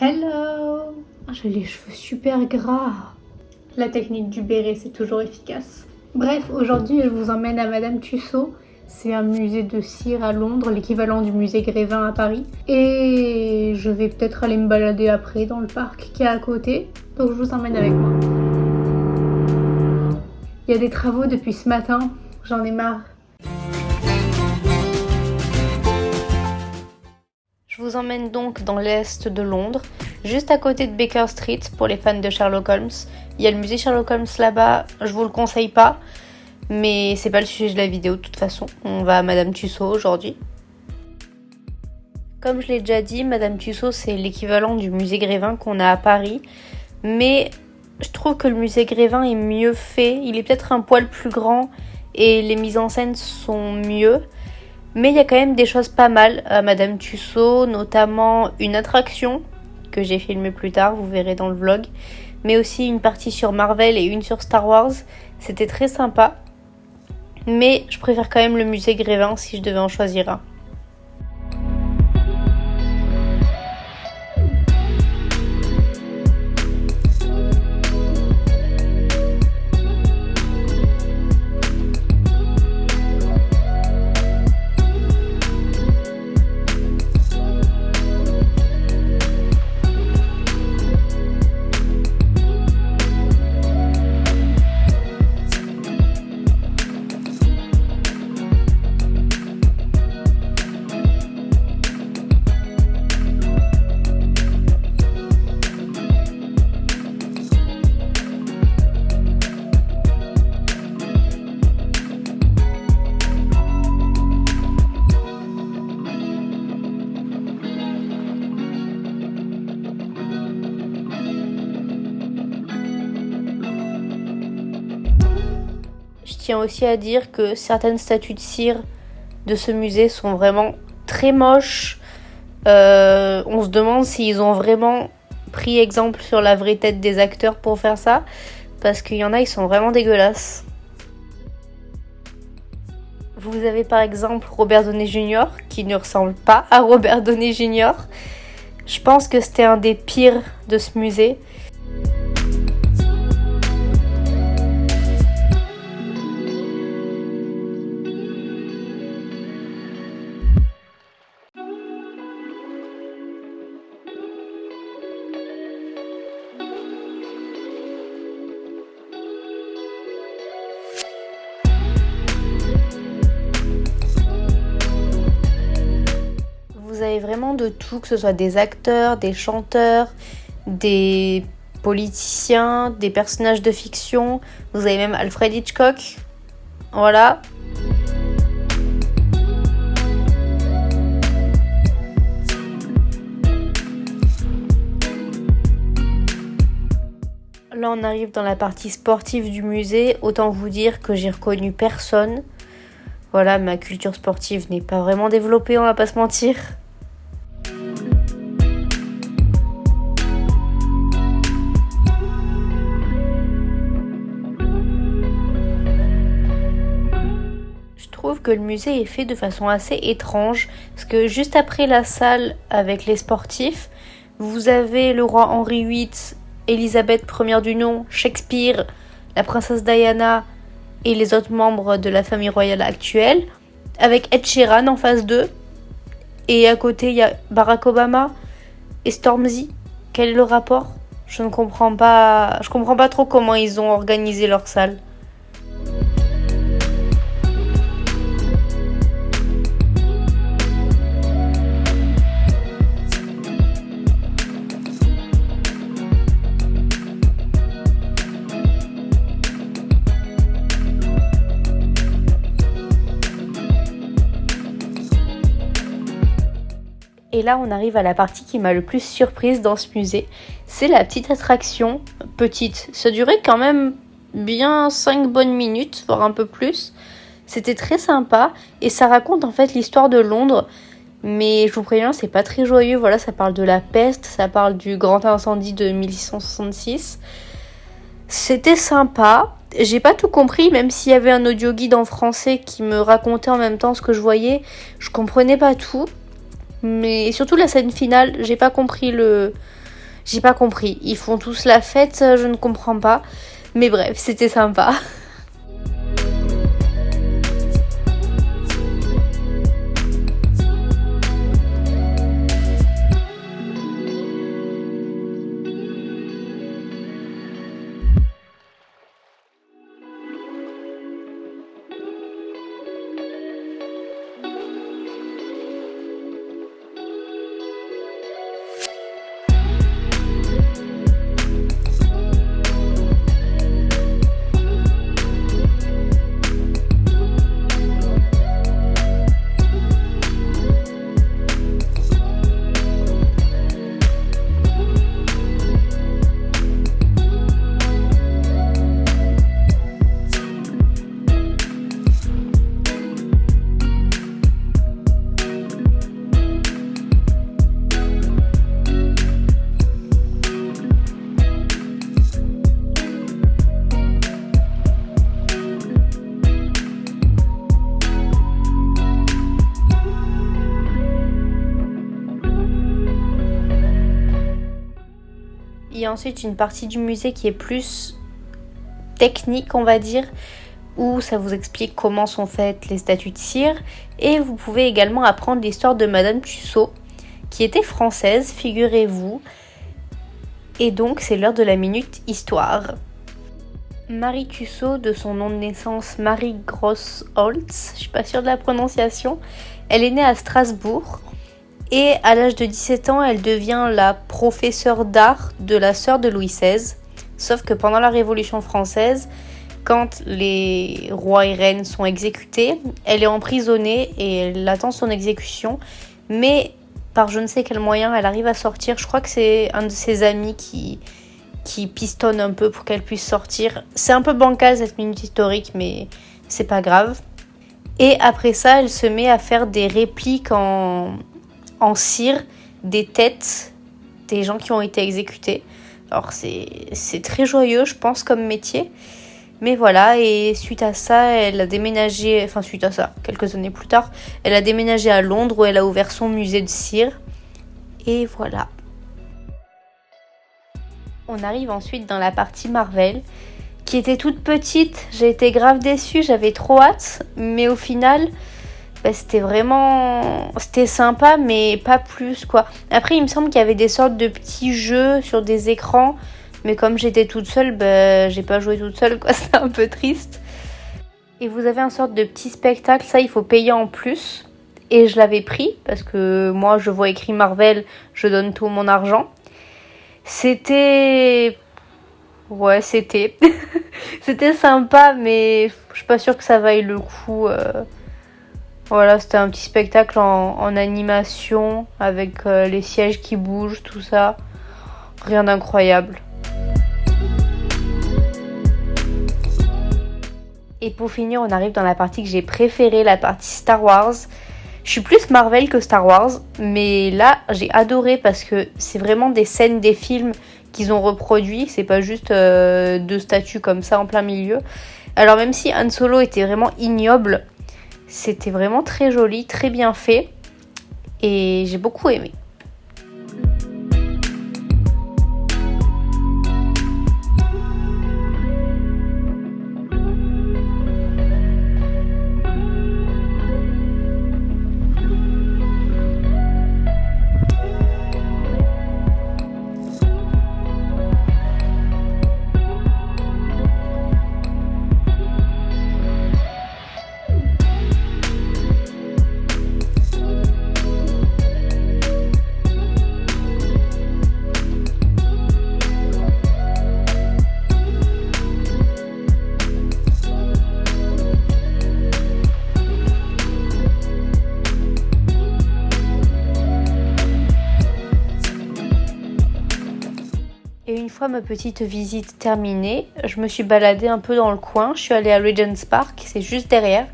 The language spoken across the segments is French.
Hello! J'ai les cheveux super gras. La technique du béret, c'est toujours efficace. Bref, aujourd'hui, je vous emmène à Madame Tussauds. C'est un musée de cire à Londres, l'équivalent du musée Grévin à Paris. Et je vais peut-être aller me balader après dans le parc qui est à côté. Donc je vous emmène avec moi. Il y a des travaux depuis ce matin. J'en ai marre. Je vous emmène donc dans l'est de Londres, juste à côté de Baker Street pour les fans de Sherlock Holmes. Il y a le musée Sherlock Holmes là-bas, je vous le conseille pas, mais c'est pas le sujet de la vidéo de toute façon. On va à Madame Tussauds aujourd'hui. Comme je l'ai déjà dit, Madame Tussauds c'est l'équivalent du musée Grévin qu'on a à Paris, mais je trouve que le musée Grévin est mieux fait. Il est peut-être un poil plus grand et les mises en scène sont mieux. Mais il y a quand même des choses pas mal à Madame Tussauds, notamment une attraction que j'ai filmée plus tard, vous verrez dans le vlog, mais aussi une partie sur Marvel et une sur Star Wars. C'était très sympa, mais je préfère quand même le musée Grévin si je devais en choisir un. Je tiens aussi à dire que certaines statues de cire de ce musée sont vraiment très moches. On se demande s'ils ont vraiment pris exemple sur la vraie tête des acteurs pour faire ça, parce qu'il y en a, ils sont vraiment dégueulasses. Vous avez par exemple Robert Downey Jr. qui ne ressemble pas à Robert Downey Jr. Je pense que c'était un des pires de ce musée. Vous avez vraiment de tout, que ce soit des acteurs, des chanteurs, des politiciens, des personnages de fiction. Vous avez même Alfred Hitchcock. Voilà. Là, on arrive dans la partie sportive du musée. Autant vous dire que j'ai reconnu personne. Voilà, ma culture sportive n'est pas vraiment développée, on va pas se mentir. Je trouve que le musée est fait de façon assez étrange, parce que juste après la salle avec les sportifs, vous avez le roi Henri VIII, Elisabeth Ier du nom, Shakespeare, la princesse Diana et les autres membres de la famille royale actuelle, avec Ed Sheeran en face d'eux, et à côté il y a Barack Obama et Stormzy. Quel est le rapport ? Je comprends pas trop comment ils ont organisé leur salle. Et là, on arrive à la partie qui m'a le plus surprise dans ce musée. C'est la petite attraction, petite. Ça durait quand même bien 5 bonnes minutes, voire un peu plus. C'était très sympa et ça raconte en fait l'histoire de Londres. Mais je vous préviens, c'est pas très joyeux. Voilà, ça parle de la peste, ça parle du grand incendie de 1666. C'était sympa. J'ai pas tout compris, même s'il y avait un audio guide en français qui me racontait en même temps ce que je voyais. Je comprenais pas tout. Mais surtout la scène finale, j'ai pas compris J'ai pas compris. Ils font tous la fête, je ne comprends pas. Mais bref, c'était sympa. Il y a ensuite une partie du musée qui est plus technique, on va dire, où ça vous explique comment sont faites les statues de cire. Et vous pouvez également apprendre l'histoire de Madame Tussaud, qui était française, figurez-vous. Et donc, c'est l'heure de la minute histoire. Marie Tussaud, de son nom de naissance Marie Grossholtz, je suis pas sûre de la prononciation, elle est née à Strasbourg. Et à l'âge de 17 ans, elle devient la professeure d'art de la sœur de Louis XVI. Sauf que pendant la Révolution française, quand les rois et reines sont exécutés, elle est emprisonnée et elle attend son exécution. Mais par je ne sais quel moyen, elle arrive à sortir. Je crois que c'est un de ses amis qui pistonne un peu pour qu'elle puisse sortir. C'est un peu bancal cette minute historique, mais c'est pas grave. Et après ça, elle se met à faire des répliques en cire des têtes des gens qui ont été exécutés. Alors c'est très joyeux, je pense, comme métier. Mais voilà, et suite à ça, elle a déménagé, enfin suite à ça, quelques années plus tard, elle a déménagé à Londres où elle a ouvert son musée de cire. Et voilà. On arrive ensuite dans la partie Marvel, qui était toute petite. J'ai été grave déçue, j'avais trop hâte, mais au final, c'était sympa, mais pas plus, quoi. Après, il me semble qu'il y avait des sortes de petits jeux sur des écrans, mais comme j'étais toute seule, j'ai pas joué toute seule, quoi. C'était un peu triste. Et vous avez un sorte de petit spectacle, ça, il faut payer en plus. Et je l'avais pris, parce que moi, je vois écrit Marvel, je donne tout mon argent. C'était... Ouais, c'était... C'était sympa, mais je suis pas sûre que ça vaille le coup... Voilà, c'était un petit spectacle en animation avec les sièges qui bougent, tout ça. Rien d'incroyable. Et pour finir, on arrive dans la partie que j'ai préférée, la partie Star Wars. Je suis plus Marvel que Star Wars, mais là, j'ai adoré parce que c'est vraiment des scènes des films qu'ils ont reproduits. C'est pas juste deux statues comme ça en plein milieu. Alors même si Han Solo était vraiment ignoble, c'était vraiment très joli, très bien fait et j'ai beaucoup aimé. Et une fois ma petite visite terminée, je me suis baladée un peu dans le coin. Je suis allée à Regent's Park, c'est juste derrière.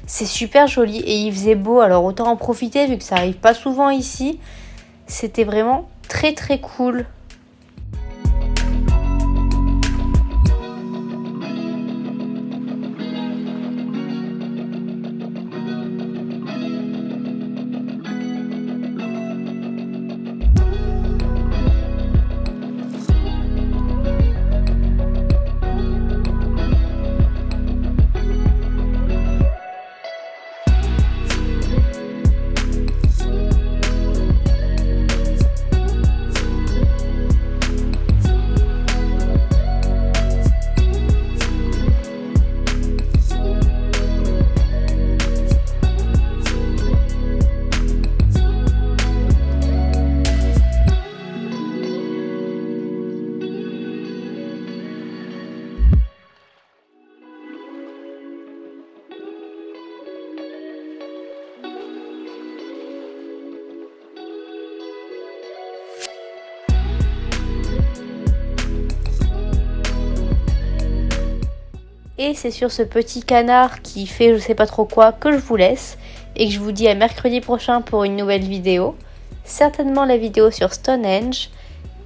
C'est super joli et il faisait beau, alors autant en profiter vu que ça arrive pas souvent ici. C'était vraiment très très cool. Et c'est sur ce petit canard qui fait je sais pas trop quoi que je vous laisse et que je vous dis à mercredi prochain pour une nouvelle vidéo. Certainement la vidéo sur Stonehenge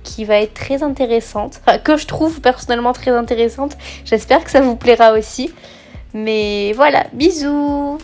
qui va être très intéressante, enfin que je trouve personnellement très intéressante. J'espère que ça vous plaira aussi. Mais voilà, bisous!